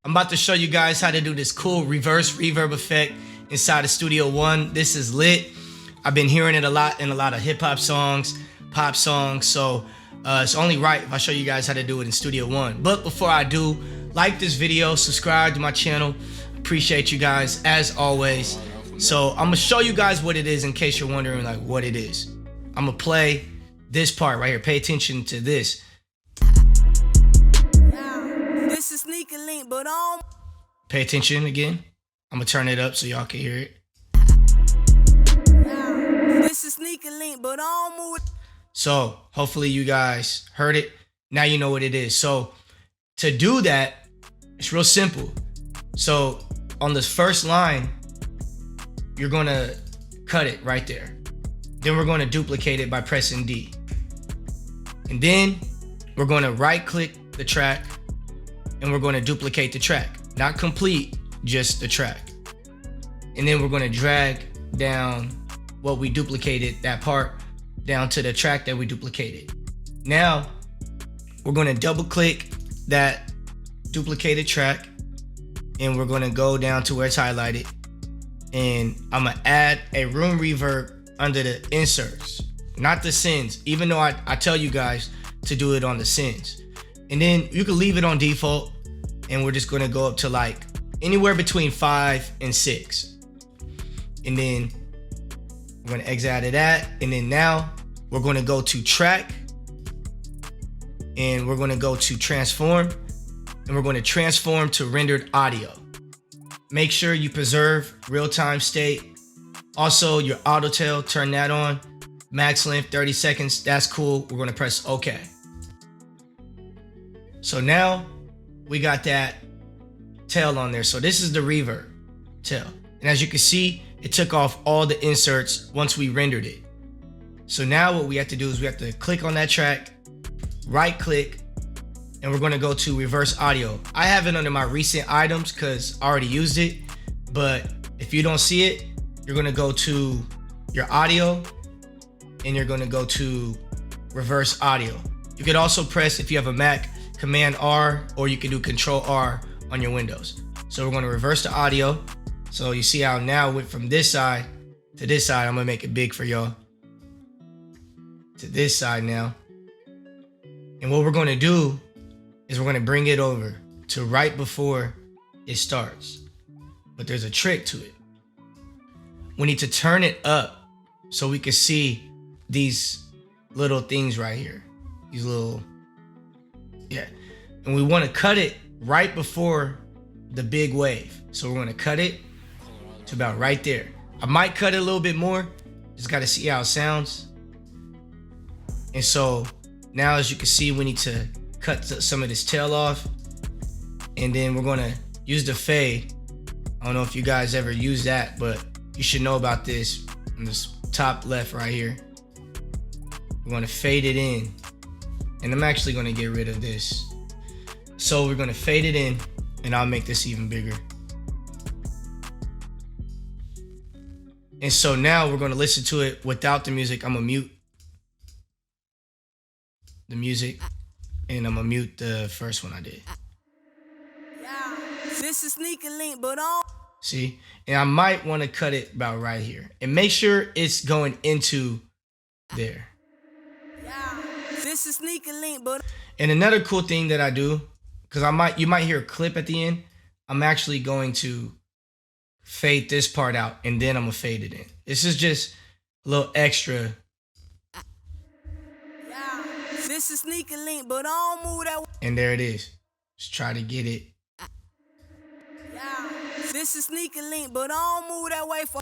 I'm about to show you guys how to do this cool reverse reverb effect inside of Studio One. This is lit. I've been hearing it a lot in a lot of hip hop songs, pop songs, so it's only right if I show you guys how to do it in Studio One. But before I do, like this video, subscribe to my channel. Appreciate you guys as always. So I'm gonna show you guys what it is in case you're wondering like what it is. I'm gonna play this part right here. Pay attention to this. This is sneaker link, but Pay attention again. I'm gonna turn it up so y'all can hear it. this is sneaker link, but move. So hopefully you guys heard it. Now you know what it is. So to do that, it's real simple. So on this first line, you're gonna cut it right there. Then we're gonna duplicate it by pressing D. And then we're gonna right click the track and we're gonna duplicate the track. Not complete, just the track. And then we're gonna drag down what we duplicated, that part, down to the track that we duplicated. Now, we're gonna double click that duplicated track and we're gonna go down to where it's highlighted. And I'm gonna add a room reverb under the inserts, not the sends, even though I tell you guys to do it on the sends. And then you can leave it on default and we're just gonna go up to like anywhere between 5 and 6. And then we're gonna exit out of that. And then now we're gonna go to track and we're gonna go to transform and we're gonna transform to rendered audio. Make sure you preserve real-time state. Also your auto tail, turn that on. Max length 30 seconds, that's cool. We're gonna press OK. So now we got that tail on there. So this is the reverb tail. And as you can see, it took off all the inserts once we rendered it. So now what we have to do is we have to click on that track, right click, and we're gonna go to reverse audio. I have it under my recent items because I already used it. But if you don't see it, you're gonna go to your audio and you're gonna go to reverse audio. You could also press, if you have a Mac, Command R, or you can do Control R on your Windows. So we're gonna reverse the audio. So you see how now it went from this side to this side. I'm gonna make it big for y'all. To this side now. And what we're gonna do is we're gonna bring it over to right before it starts. But there's a trick to it. We need to turn it up so we can see these little things right here. These little, yeah. And we wanna cut it right before the big wave. So we're gonna cut it to about right there. I might cut it a little bit more, just gotta see how it sounds. And so now as you can see, we need to cut some of this tail off. And then we're gonna use the fade. I don't know if you guys ever use that, but you should know about this in this top left right here. We're gonna fade it in. And I'm actually gonna get rid of this. So we're gonna fade it in and I'll make this even bigger. And so now we're gonna listen to it without the music. I'm gonna mute the music and I'm gonna mute the first one I did. This is sneaker link, but See? And I might wanna cut it about right here. And make sure it's going into there. This is sneaker link, but And another cool thing that I do, because you might hear a clip at the end, I'm actually going to fade this part out and then I'm gonna fade it in. This is just a little extra. This is sneaker link, but don't move that way. And there it is. Just try to get it. This is sneaker link, but don't move that way for.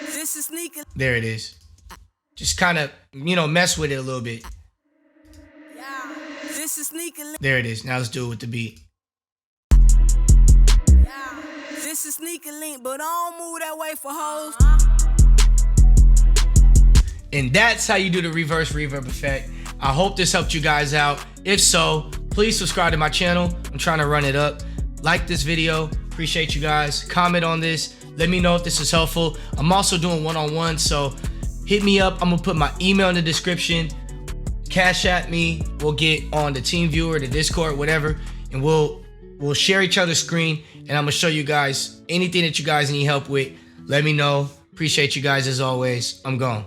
This is sneaker. There it is. Just kind of, mess with it a little bit. This is sneaker link. There it is. Now let's do it with the beat. This is sneaker link, but don't move that way for hoes. And that's how you do the reverse reverb effect. I hope this helped you guys out. If so, please subscribe to my channel. I'm trying to run it up. Like this video. Appreciate you guys. Comment on this. Let me know if this is helpful. I'm also doing one-on-one, so hit me up. I'm gonna put my email in the description. Cash at me. We'll get on the TeamViewer, the Discord, whatever, and we'll We'll share each other's screen, and I'm gonna show you guys anything that you guys need help with. Let me know. Appreciate you guys as always. I'm gone.